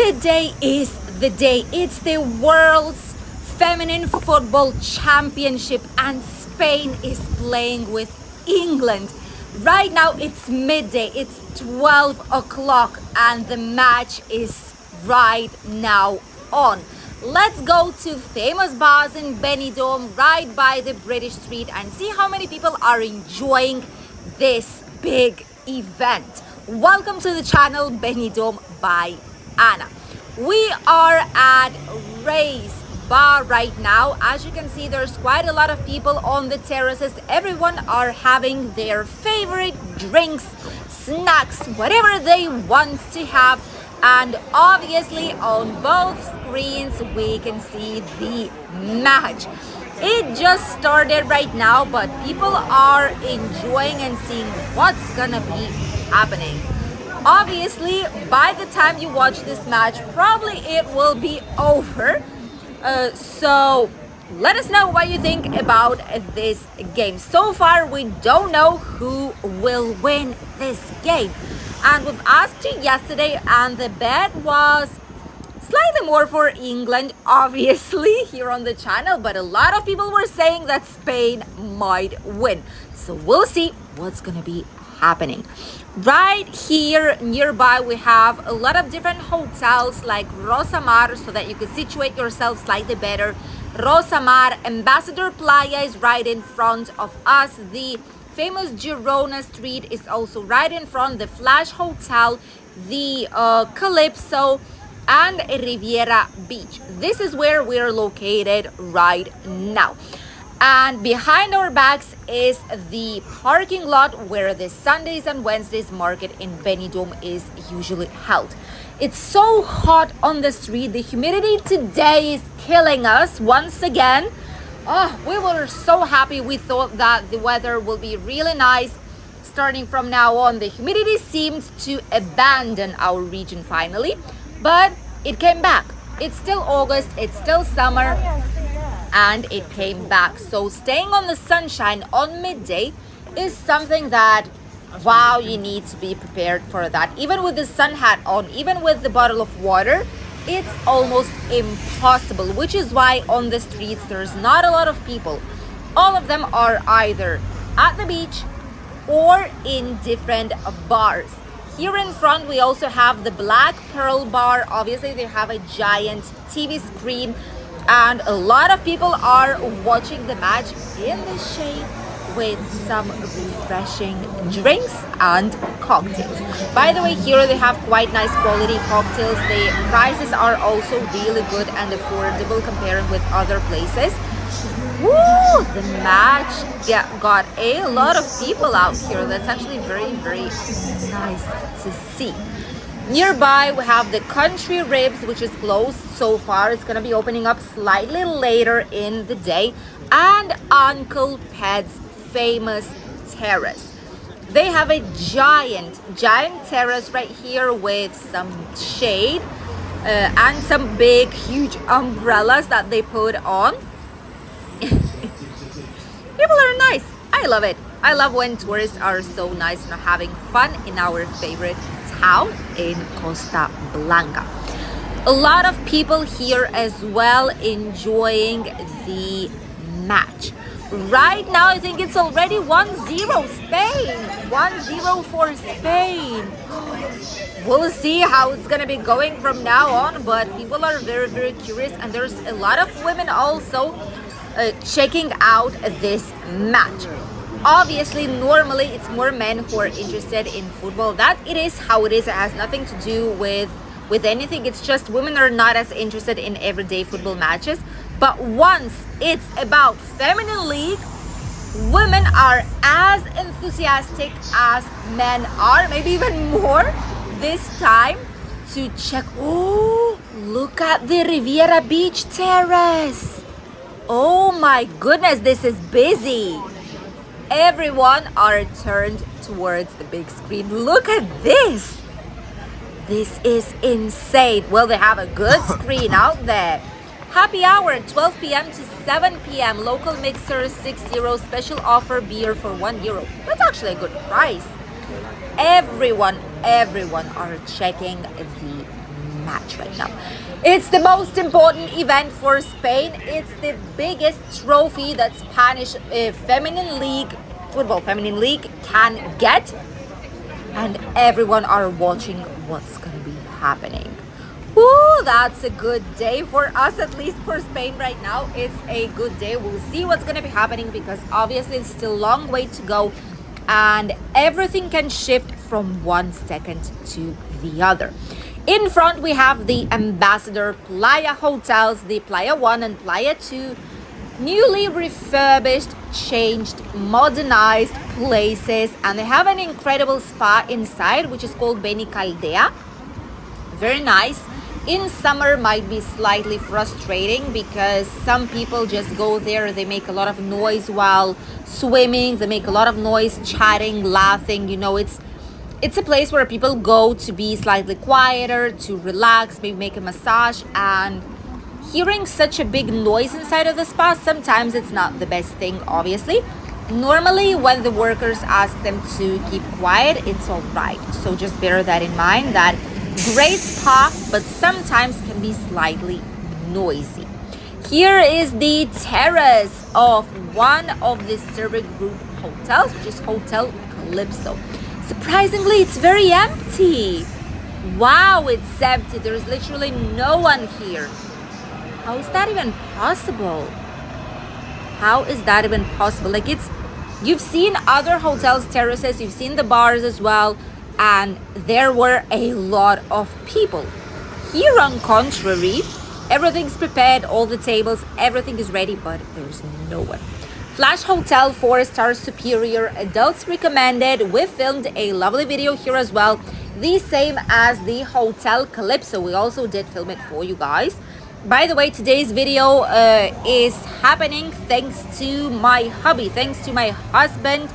Today is the day. It's the World's Feminine Football Championship and Spain is playing with England. Right now it's midday, it's 12 o'clock and the match is right now on. Let's go to famous bars in Benidorm right by the British Street and see how many people are enjoying this big event. Welcome to the channel Benidorm by Anna. We are at Ray's bar right now. As you can see, there's quite a lot of people on the terraces. Everyone are having their favorite drinks, snacks, whatever they want to have. And obviously on both screens we can see the match. It just started right now, but people are enjoying and seeing what's gonna be happening. Obviously, by the time you watch this match, probably it will be over. So let us know what you think about this game. So far, we don't know who will win this game. And we've asked you yesterday, and the bet was slightly more for England, obviously, here on the channel. But a lot of people were saying that Spain might win. So we'll see what's gonna be happening. Right here nearby we have a lot of different hotels like Rosamar, so that you can situate yourself slightly better. Rosamar, Ambassador Playa is right in front of us. The famous Gerona Street is also right in front. The Flash Hotel, the Calypso, and Riviera Beach. This is where we're located right now. And behind our backs is the parking lot where the Sundays and Wednesdays market in Benidorm is usually held. It's so hot on the street. The humidity today is killing us once again. We were so happy. We thought that the weather will be really nice starting from now on. The humidity seemed to abandon our region finally, but it came back. It's still August, it's still summer, and it came back. So staying on the sunshine on midday is something that, wow, you need to be prepared for that. Even with the sun hat on, even with the bottle of water, it's almost impossible, which is why on the streets there's not a lot of people. All of them are either at the beach or in different bars. Here in front we also have the Black Pearl bar. Obviously they have a giant TV screen and a lot of people are watching the match in the shade with some refreshing drinks and cocktails. By the way, here they have quite nice quality cocktails. The prices are also really good and affordable comparing with other places. Woo! The match got a lot of people out here. That's actually very, very nice to see. Nearby we have the Country Ribs, which is closed so far. It's gonna be opening up slightly later in the day. And Uncle Ped's famous terrace. They have a giant terrace right here with some shade and some big huge umbrellas that they put on. People are nice. I love it. I love when tourists are so nice and having fun in our favorite town in Costa Blanca. A lot of people here as well enjoying the match. Right now I think it's already 1-0 Spain. 1-0 for Spain. We'll see how it's gonna be going from now on, but people are very, very curious, and there's a lot of women also checking out this match. Obviously, normally it's more men who are interested in football. That it is how it is. It has nothing to do with anything. It's just women are not as interested in everyday football matches. But once it's about feminine league, women are as enthusiastic as men are, maybe even more this time, to check. Oh, look at the Riviera Beach terrace. Oh my goodness, this is busy. Everyone are turned towards the big screen. Look at this. This is insane. Well, they have a good screen out there. Happy hour, 12 p.m. to 7 p.m. Local mixer, €6. Special offer, beer for €1. That's actually a good price. Everyone are checking the match right now. It's the most important event for Spain. It's the biggest trophy that Spanish football feminine league can get, and everyone are watching what's going to be happening. Woo, that's a good day for us, at least for Spain right now. It's a good day. We'll see what's going to be happening because obviously it's still a long way to go and everything can shift from 1 second to the other. In front, we have the Ambassador Playa hotels, the Playa 1 and Playa 2, newly refurbished, changed, modernized places, and they have an incredible spa inside, which is called Benicaldea. Very nice. In summer might be slightly frustrating because some people just go there, they make a lot of noise while swimming, they make a lot of noise chatting, laughing. You know, it's a place where people go to be slightly quieter, to relax, maybe make a massage, and hearing such a big noise inside of the spa, sometimes it's not the best thing, obviously. Normally, when the workers ask them to keep quiet, it's all right. So just bear that in mind, that great spa, but sometimes can be slightly noisy. Here is the terrace of one of the Cervic Group hotels, which is Hotel Calypso. Surprisingly, it's very empty. Wow, it's empty. There's literally no one here. How is that even possible? How is that even possible? Like, you've seen other hotels' terraces, you've seen the bars as well, and there were a lot of people. Here, on contrary, everything's prepared, all the tables, everything is ready, but there's no one. Flash Hotel, 4-star superior, adults recommended. We filmed a lovely video here as well, the same as the Hotel Calypso. We also did film it for you guys. By the way, today's video is happening thanks to my hubby, thanks to my husband.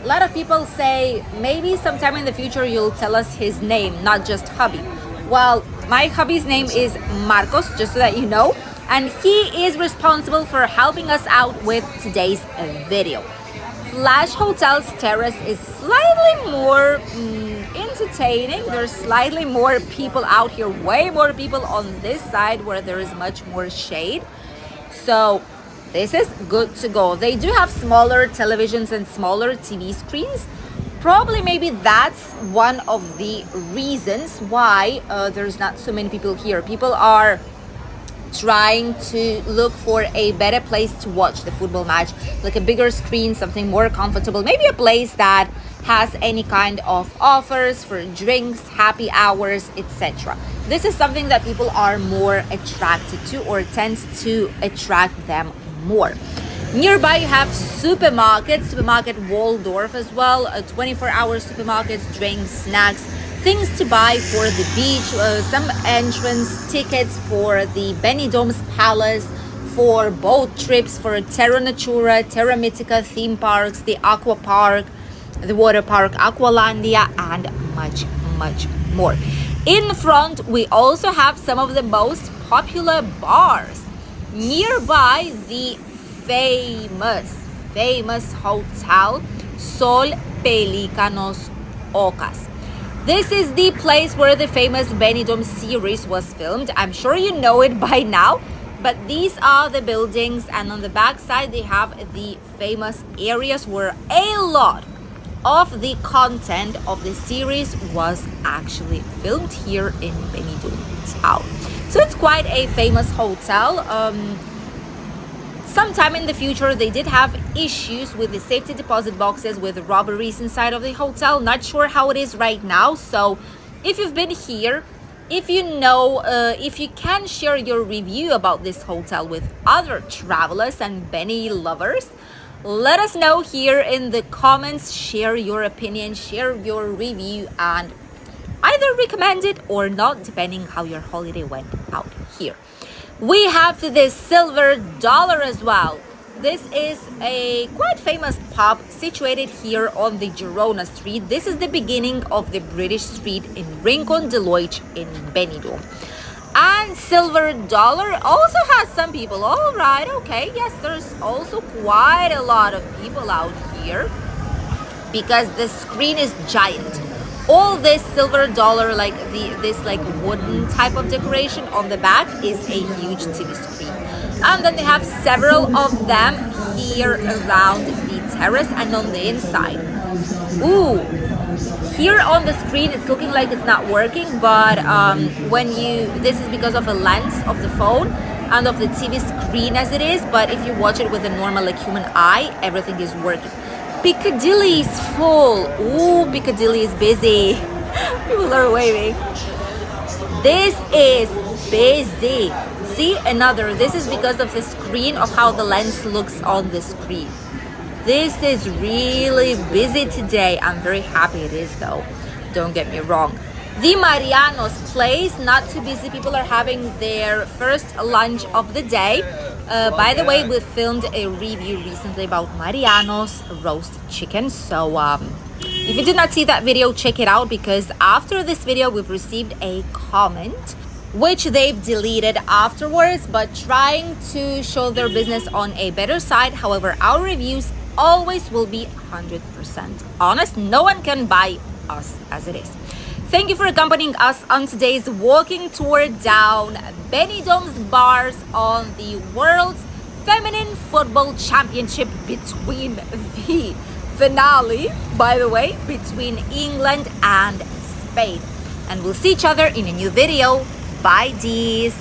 A lot of people say maybe sometime in the future you'll tell us his name, not just hubby. Well, my hubby's name is Marcos, just so that you know, and he is responsible for helping us out with today's video. Flash Hotel's terrace is slightly more entertaining. There's slightly more people out here, way more people on this side where there is much more shade. So this is good to go. They do have smaller televisions and smaller TV screens. Probably maybe that's one of the reasons why there's not so many people here. People are trying to look for a better place to watch the football match, like a bigger screen, something more comfortable, maybe a place that has any kind of offers for drinks, happy hours, etc. This is something that people are more attracted to, or tends to attract them more. Nearby you have supermarket Waldorf as well, 24-hour supermarkets, drinks, snacks, things to buy for the beach, some entrance tickets for the Benidorm's Palace, for boat trips, for Terra Natura, Terra Mythica theme parks, the Aqua Park, the water park Aqualandia, and much, much more. In front, we also have some of the most popular bars. Nearby, the famous hotel Sol Pelícanos Ocas. This is the place where the famous Benidorm series was filmed. I'm sure you know it by now, but these are the buildings, and on the back side they have the famous areas where a lot of the content of the series was actually filmed here in Benidorm town. So it's quite a famous hotel. Sometime in the future, they did have issues with the safety deposit boxes, with robberies inside of the hotel. Not sure how it is right now. So if you've been here, if you know, if you can share your review about this hotel with other travelers and Benny lovers, let us know here in the comments. Share your opinion, share your review, and either recommend it or not, depending how your holiday went out here. We have the Silver Dollar as well. This is a quite famous pub situated here on the Gerona Street. This is the beginning of the British Street in Rincon de Loix in Benidorm. And Silver Dollar also has some people. All right, okay, yes, there's also quite a lot of people out here because the screen is giant. All this silver dollar, like this like wooden type of decoration on the back is a huge TV screen. And then they have several of them here around the terrace and on the inside. Ooh, here on the screen it's looking like it's not working, but this is because of a lens of the phone and of the TV screen as it is, but if you watch it with a normal like human eye, everything is working. Piccadilly is full. Ooh, Piccadilly is busy. People are waving. This is busy. See, another. This is because of the screen, of how the lens looks on the screen. This is really busy today. I'm very happy it is though. Don't get me wrong. The Mariano's place, not too busy. People are having their first lunch of the day. By the way, we filmed a review recently about Mariano's roasted chicken. So if you did not see that video, check it out, because after this video, we've received a comment which they've deleted afterwards, but trying to show their business on a better side. However, our reviews always will be 100% honest. No one can buy us as it is. Thank you for accompanying us on today's walking tour down Benidorm Bars on the World's Feminine Football Championship, between the finale, by the way, between England and Spain. And we'll see each other in a new video. Bye, Dees.